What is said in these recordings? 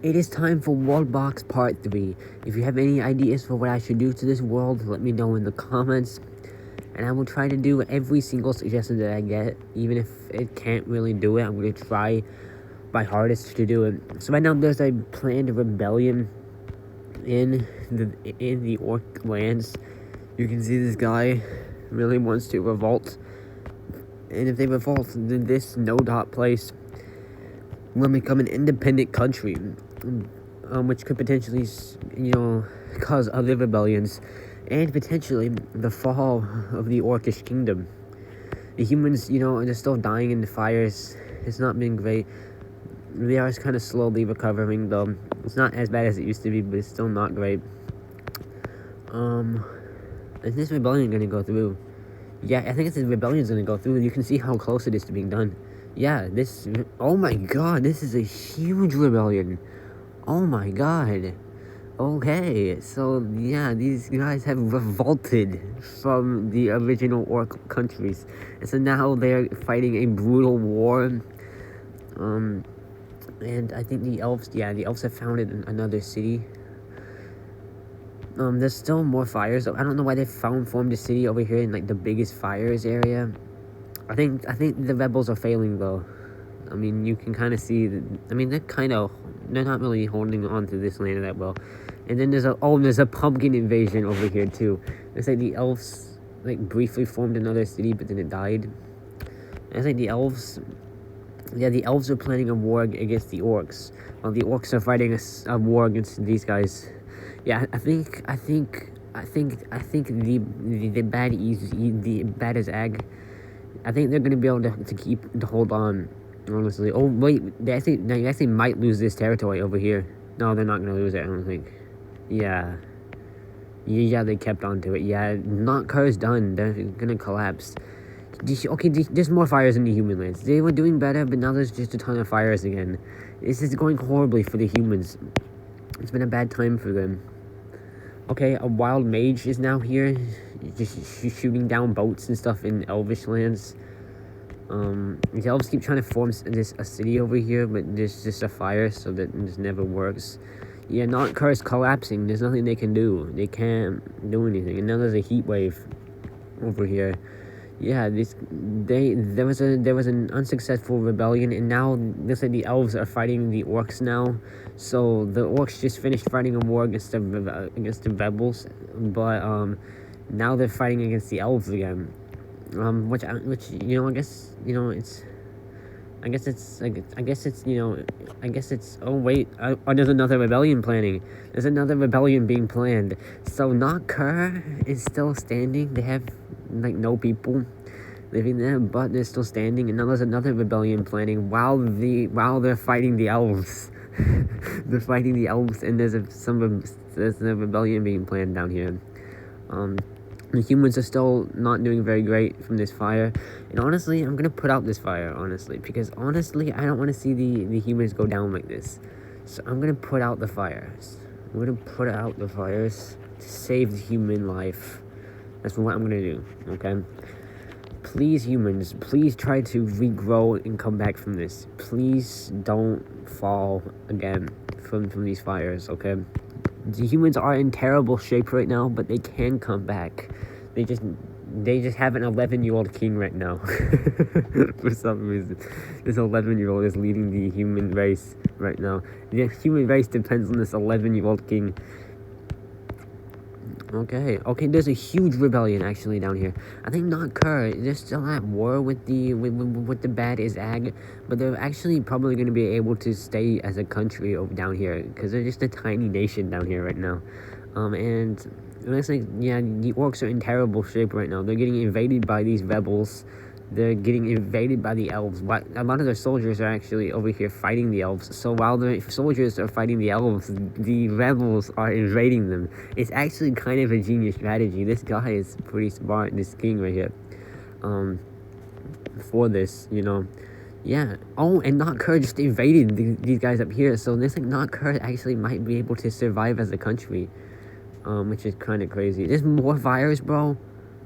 It is time for Worldbox Part 3. If you have any ideas for what I should do to this world, let me know in the comments. And I will try to do every single suggestion that I get. Even if it can't really do it, I'm going to try my hardest to do it. So right now there's a planned rebellion in the Orc lands. You can see this guy really wants to revolt. And if they revolt, then this no-dot place will become an independent country, which could potentially, cause other rebellions, and potentially the fall of the Orcish kingdom. The humans, they're still dying in the fires. It's not been great. They are kind of slowly recovering, though. It's not as bad as it used to be, but it's still not great. Is this rebellion gonna go through? Yeah, I think this rebellion's gonna go through. You can see how close it is to being done. Yeah, oh my god, this is a huge rebellion. Oh my god. Okay, so yeah, these guys have revolted from the original Orc countries. And so now they're fighting a brutal war. And I think the elves have founded another city. There's still more fires. I don't know why they formed a city over here in like the biggest fires area. I think the rebels are failing though. I mean, you can kind of see that. I mean, they're not really holding on to this land that well. And then there's a pumpkin invasion over here too. It's like the elves like briefly formed another city, but then it died. And it's like the elves are planning a war against the orcs, while the orcs are fighting a war against these guys. Yeah, I think the bad is ag. I think they're gonna be able to hold on. Honestly, oh wait, they actually might lose this territory over here. No, they're not gonna lose it. I don't think. Yeah, they kept on to it. Yeah, not Kerr's done. They're gonna collapse. Okay, there's more fires in the human lands. They were doing better, but now there's just a ton of fires again. This is going horribly for the humans. It's been a bad time for them. Okay, a wild mage is now here, just shooting down boats and stuff in elvish lands. The elves keep trying to form a city over here, but there's just a fire, so that this never works. Yeah, not Curse collapsing. There's nothing they can do. They can't do anything. And now there's a heat wave over here. Yeah, there was an unsuccessful rebellion, and now looks like the elves are fighting the orcs now. So the orcs just finished fighting a war against the rebels, but now they're fighting against the elves again. Which I guess oh wait, there's another rebellion planning. There's another rebellion being planned. So not Kerr is still standing. They have like no people living there, but they're still standing. And now there's another rebellion planning while they're fighting the elves. They're fighting the elves, and there's a rebellion being planned down here. The humans are still not doing very great from this fire. And honestly, I'm gonna put out this fire, because honestly, I don't want to see the humans go down like this. So I'm gonna put out the fires. I'm gonna put out the fires to save the human life. That's what I'm gonna do, okay? Please, humans, please try to regrow and come back from this. Please don't fall again from these fires, okay? The humans are in terrible shape right now, but they can come back. They just have an 11-year-old king right now. For some reason, this 11-year-old is leading the human race right now. The human race depends on this 11-year-old king. Okay, there's a huge rebellion actually down here. I think not Kerr, they're still at war with the bad is ag, but they're actually probably going to be able to stay as a country down here, because they're just a tiny nation down here right now. And it looks like, yeah, the orcs are in terrible shape right now. They're getting invaded by these rebels. They're getting invaded by the elves. A lot of their soldiers are actually over here fighting the elves. So while the soldiers are fighting the elves, the rebels are invading them. It's actually kind of a genius strategy. This guy is pretty smart, this king right here. For this, Yeah. Oh, and Not Kerr just invaded these guys up here. So this Not Kerr actually might be able to survive as a country. Which is kind of crazy. There's more fires, bro.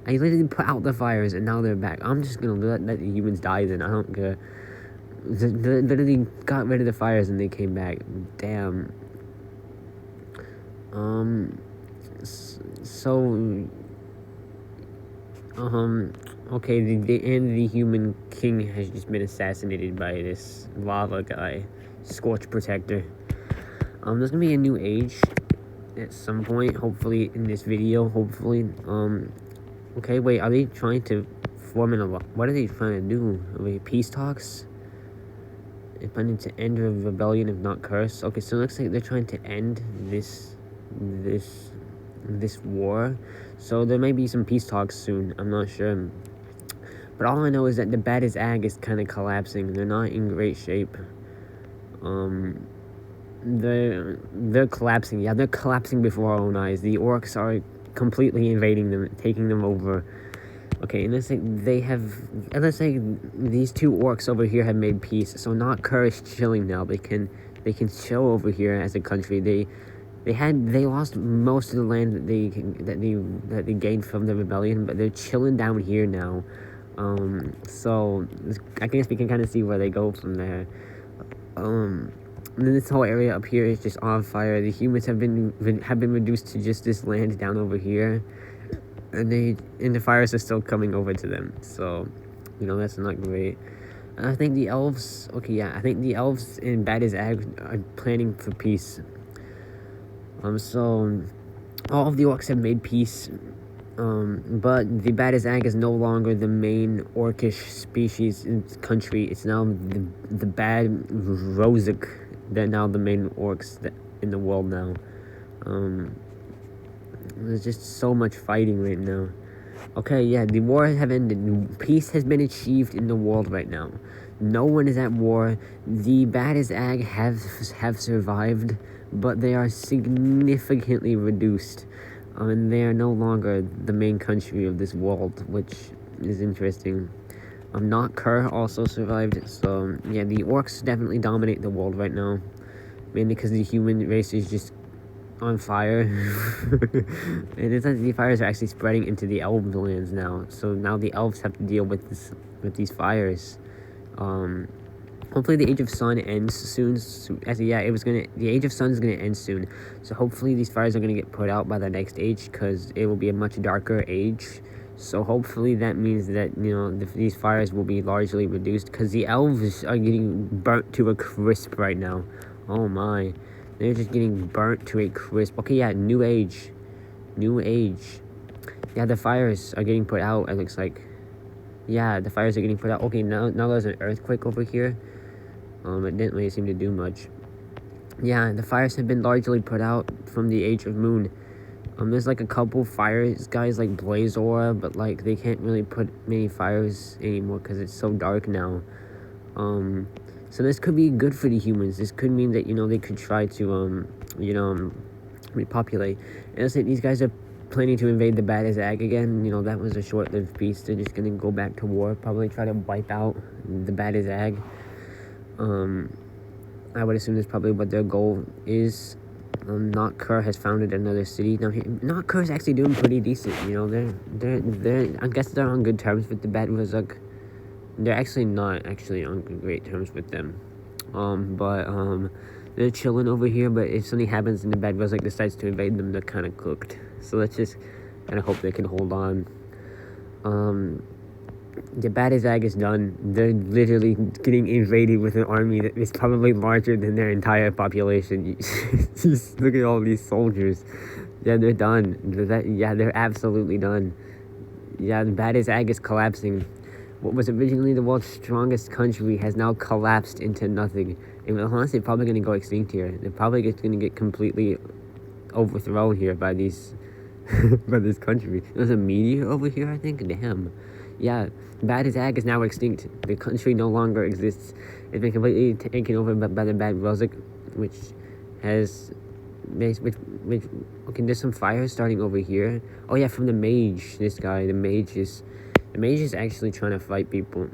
I literally put out the fires and now they're back. I'm just gonna let the humans die then. I don't care. literally got rid of the fires and they came back. Damn. So okay, the human king has just been assassinated by this lava guy, Scorch Protector. There's gonna be a new age at some point, hopefully in this video, hopefully. Okay, wait, are they trying to form what are they trying to do? Are they peace talks? They're planning to end a rebellion if not curse. Okay, so it looks like they're trying to end this war. So there may be some peace talks soon. I'm not sure. But all I know is that the baddest ag is kind of collapsing. They're not in great shape. They're collapsing. Yeah, they're collapsing before our own eyes. The orcs are completely invading them, taking them over. Okay, and let's say these two orcs over here have made peace. So not Kerr is chilling now. They can chill over here as a country. They lost most of the land that they gained from the rebellion, but they're chilling down here now. So I guess we can kind of see where they go from there. And then this whole area up here is just on fire. The humans have been reduced to just this land down over here, and the fires are still coming over to them. So, that's not great. I think the elves. Okay, yeah, I think the elves in Bad Ag are planning for peace. So all of the orcs have made peace. But the Bad Ag is no longer the main orcish species in the country. It's now the Bad Rozak. They're now the main orcs in the world now. There's just so much fighting right now. Okay, yeah, the wars have ended. Peace has been achieved in the world right now. No one is at war. The Bad Ag have survived, but they are significantly reduced. And they are no longer the main country of this world, which is interesting. Not Kerr also survived, so yeah, the orcs definitely dominate the world right now. Mainly because the human race is just on fire. And it's like the fires are actually spreading into the elf lands now. So now the elves have to deal with these fires. Hopefully the Age of Sun ends soon. The Age of Sun is gonna end soon. So hopefully these fires are gonna get put out by the next age, because it will be a much darker age. So hopefully that means that these fires will be largely reduced, because the elves are getting burnt to a crisp right now. Oh my, they're just getting burnt to a crisp. Okay, yeah, new age. Yeah, the fires are getting put out. It looks like. Yeah, the fires are getting put out. Okay, now there's an earthquake over here. It didn't really seem to do much. Yeah, the fires have been largely put out from the Age of Moon. There's like a couple fires guys like Blazor, but like they can't really put many fires anymore because it's so dark now. So this could be good for the humans. This could mean that they could try to repopulate. And let's say these guys are planning to invade the Bad Ag again. That was a short-lived peace. They're just gonna go back to war, probably try to wipe out the Bad Ag. I would assume that's probably what their goal is. Not Kerr has founded another city. Now, Not Kerr is actually doing pretty decent. They're I guess they're on good terms with the Bad Rozak. They're actually not on great terms with them. But they're chilling over here. But if something happens and the Bad Rozak decides to invade them, they're kind of cooked. So let's just kind of hope they can hold on. The Bad Ag is done. They're literally getting invaded with an army that is probably larger than their entire population. Just look at all these soldiers. Yeah, they're done. They're absolutely done. Yeah, the Bad Ag is collapsing. What was originally the world's strongest country has now collapsed into nothing. And honestly, they're probably going to go extinct here. They're probably just going to get completely overthrown here by these by this country. There's a meteor over here, I think. Damn. Yeah, Bad Ag is now extinct. The country no longer exists. It's been completely taken over by the Bad Rozak, which has okay, there's some fire starting over here. Oh yeah, from the mage. This guy, the mage is actually trying to fight people.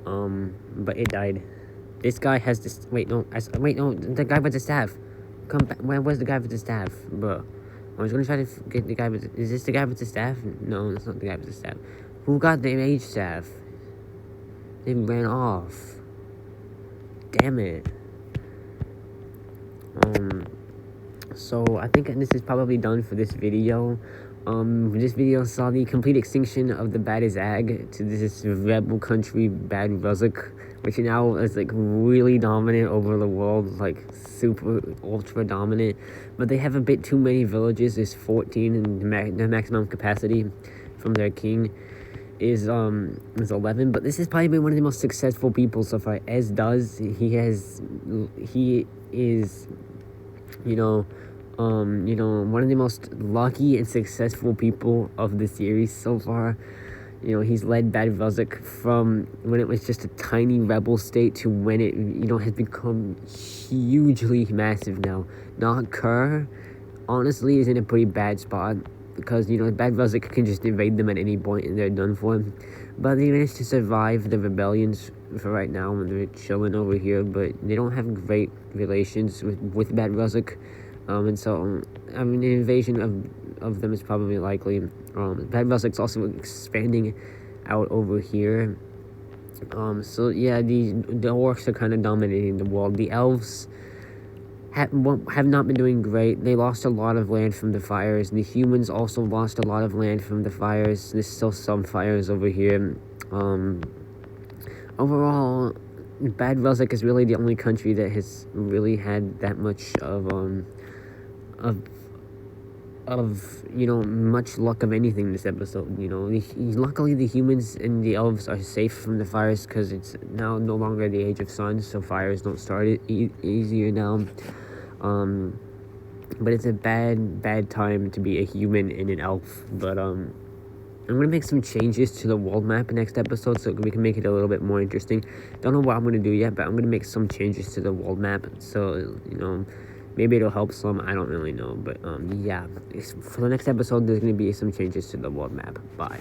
But it died. This guy has this. Wait, no, the guy with the staff. Come back. Where was the guy with the staff, bro? I was gonna try to get the guy with. Is this the guy with the staff? No, that's not the guy with the staff. Who got the mage staff? They ran off. Damn it. So I think this is probably done for this video. This video saw the complete extinction of the Bad Ag to this rebel country, Bad Ruzuk, which now is like really dominant over the world, like super ultra dominant. But they have a bit too many villages. There's 14, and the maximum capacity from their king is 11. But this has probably been one of the most successful people so far. He is, one of the most lucky and successful people of the series so far. He's led Bad Ruzuk from when it was just a tiny rebel state to when it, has become hugely massive now. Not Kerr, honestly, is in a pretty bad spot because, Bad Ruzuk can just invade them at any point and they're done for. But they managed to survive the rebellions for right now and they're chilling over here, but they don't have great relations with Bad Ruzuk. And so, an invasion of them is probably likely. Bad Ruzuk's also expanding out over here. So yeah, the orcs are kind of dominating the world. The elves have not been doing great. They lost a lot of land from the fires. The humans also lost a lot of land from the fires. There's still some fires over here. Overall, Bad Ruzuk is really the only country that has really had that much of much luck of anything this episode. Luckily the humans and the elves are safe from the fires because it's now no longer the Age of Sun, so fires don't start easier now. But it's a bad time to be a human and an elf. But I'm gonna make some changes to the world map next episode so we can make it a little bit more interesting. Don't know what I'm gonna do yet, but I'm gonna make some changes to the world map, so maybe it'll help some. I don't really know, but yeah, for the next episode there's gonna be some changes to the world map. Bye.